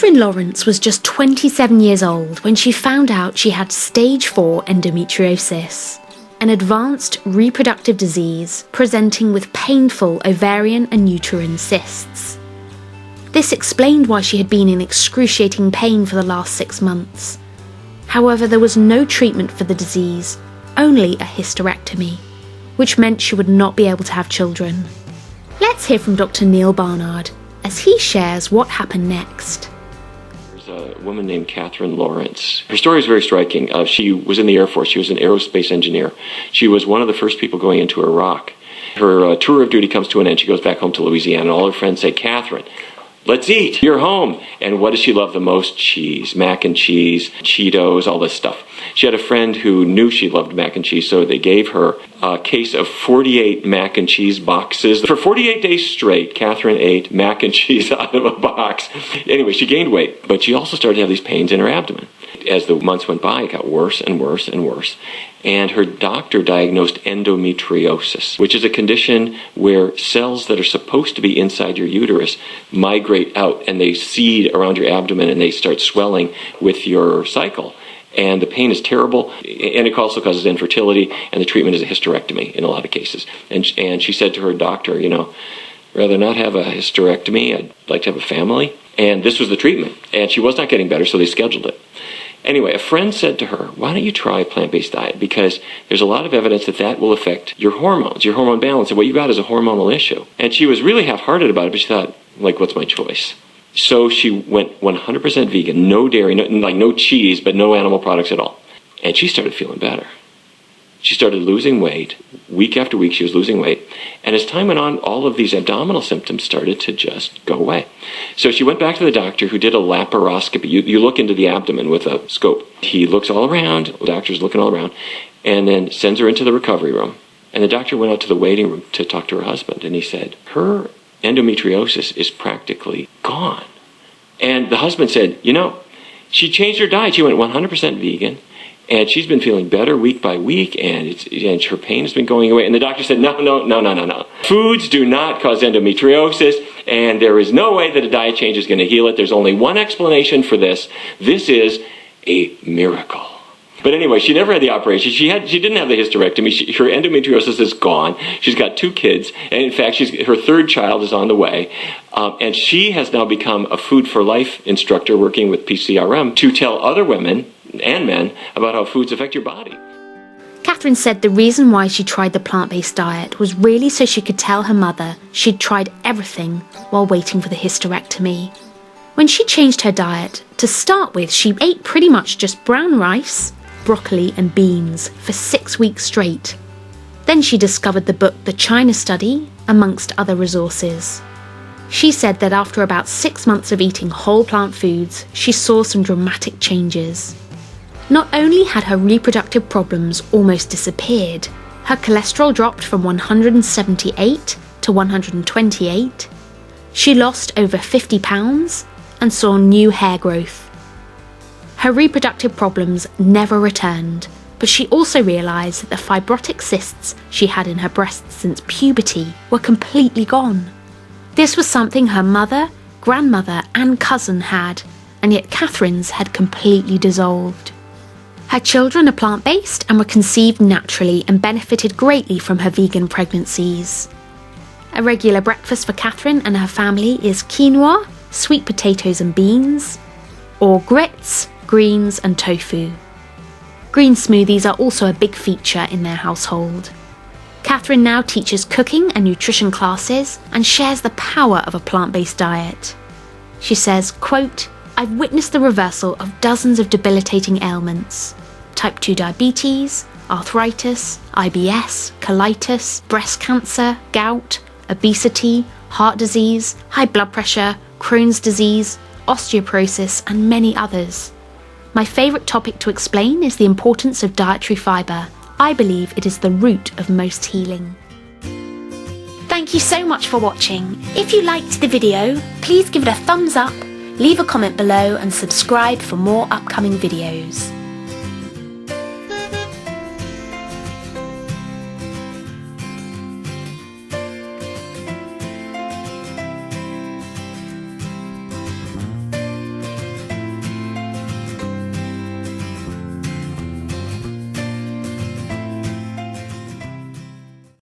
Katherine Lawrence was just 27 years old when she found out she had stage 4 endometriosis, an advanced reproductive disease presenting with painful ovarian and uterine cysts. This explained why she had been in excruciating pain for the last 6 months. However, there was no treatment for the disease, only a hysterectomy, which meant she would not be able to have children. Let's hear from Dr. Neal Barnard as he shares what happened next. There's a woman named Katherine Lawrence. Her story is very striking. She was in the Air Force. She was an aerospace engineer. She was one of the first people going into Iraq. Her tour of duty comes to an end. She goes back home to Louisiana, and all her friends say, "Katherine, let's eat. You're home." And what does she love the most? Cheese, mac and cheese, Cheetos, all this stuff. She had a friend who knew she loved mac and cheese, so they gave her a case of 48 mac and cheese boxes. For 48 days straight, Katherine ate mac and cheese out of a box. Anyway, she gained weight, but she also started to have these pains in her abdomen. As the months went by, it got worse and worse and worse. And her doctor diagnosed endometriosis, which is a condition where cells that are supposed to be inside your uterus migrate out and they seed around your abdomen and they start swelling with your cycle. And the pain is terrible, and it also causes infertility, and the treatment is a hysterectomy in a lot of cases. And she said to her doctor, rather not have a hysterectomy, I'd like to have a family. And this was the treatment. And she was not getting better, so they scheduled it. Anyway, a friend said to her, why don't you try a plant-based diet? Because there's a lot of evidence that will affect your hormones, your hormone balance, and what you got is a hormonal issue. And she was really half-hearted about it, but she thought, what's my choice? So she went 100% vegan, no dairy, no cheese, but no animal products at all. And she started feeling better. She started losing weight. Week after week, she was losing weight. And as time went on, all of these abdominal symptoms started to just go away. So she went back to the doctor, who did a laparoscopy. You look into the abdomen with a scope. He looks all around, the doctor's looking all around, and then sends her into the recovery room. And the doctor went out to the waiting room to talk to her husband, and he said, her endometriosis is practically gone. And the husband said, she changed her diet. She went 100% vegan, and she's been feeling better week by week, and her pain has been going away. And the doctor said, no. Foods do not cause endometriosis, and there is no way that a diet change is going to heal it. There's only one explanation for this. This is a miracle. But anyway, she never had the operation. She didn't have the hysterectomy. Her endometriosis is gone. She's got 2 kids. And in fact, her 3rd child is on the way. And she has now become a Food for Life instructor working with PCRM to tell other women and men about how foods affect your body. Katherine said the reason why she tried the plant-based diet was really so she could tell her mother she'd tried everything while waiting for the hysterectomy. When she changed her diet, to start with, she ate pretty much just brown rice, broccoli and beans for 6 weeks straight. Then she discovered the book The China Study, amongst other resources. She said that after about 6 months of eating whole plant foods, she saw some dramatic changes. Not only had her reproductive problems almost disappeared, her cholesterol dropped from 178 to 128, she lost over 50 pounds and saw new hair growth. Her reproductive problems never returned, but she also realised that the fibrotic cysts she had in her breasts since puberty were completely gone. This was something her mother, grandmother and cousin had, and yet Katherine's had completely dissolved. Her children are plant-based and were conceived naturally and benefited greatly from her vegan pregnancies. A regular breakfast for Katherine and her family is quinoa, sweet potatoes and beans, or grits, greens and tofu. Green smoothies are also a big feature in their household. Katherine now teaches cooking and nutrition classes and shares the power of a plant-based diet. She says, quote, I've witnessed the reversal of dozens of debilitating ailments: type 2 diabetes, arthritis, IBS, colitis, breast cancer, gout, obesity, heart disease, high blood pressure, Crohn's disease, osteoporosis, and many others. My favourite topic to explain is the importance of dietary fibre. I believe it is the root of most healing. Thank you so much for watching. If you liked the video, please give it a thumbs up, leave a comment below and subscribe for more upcoming videos.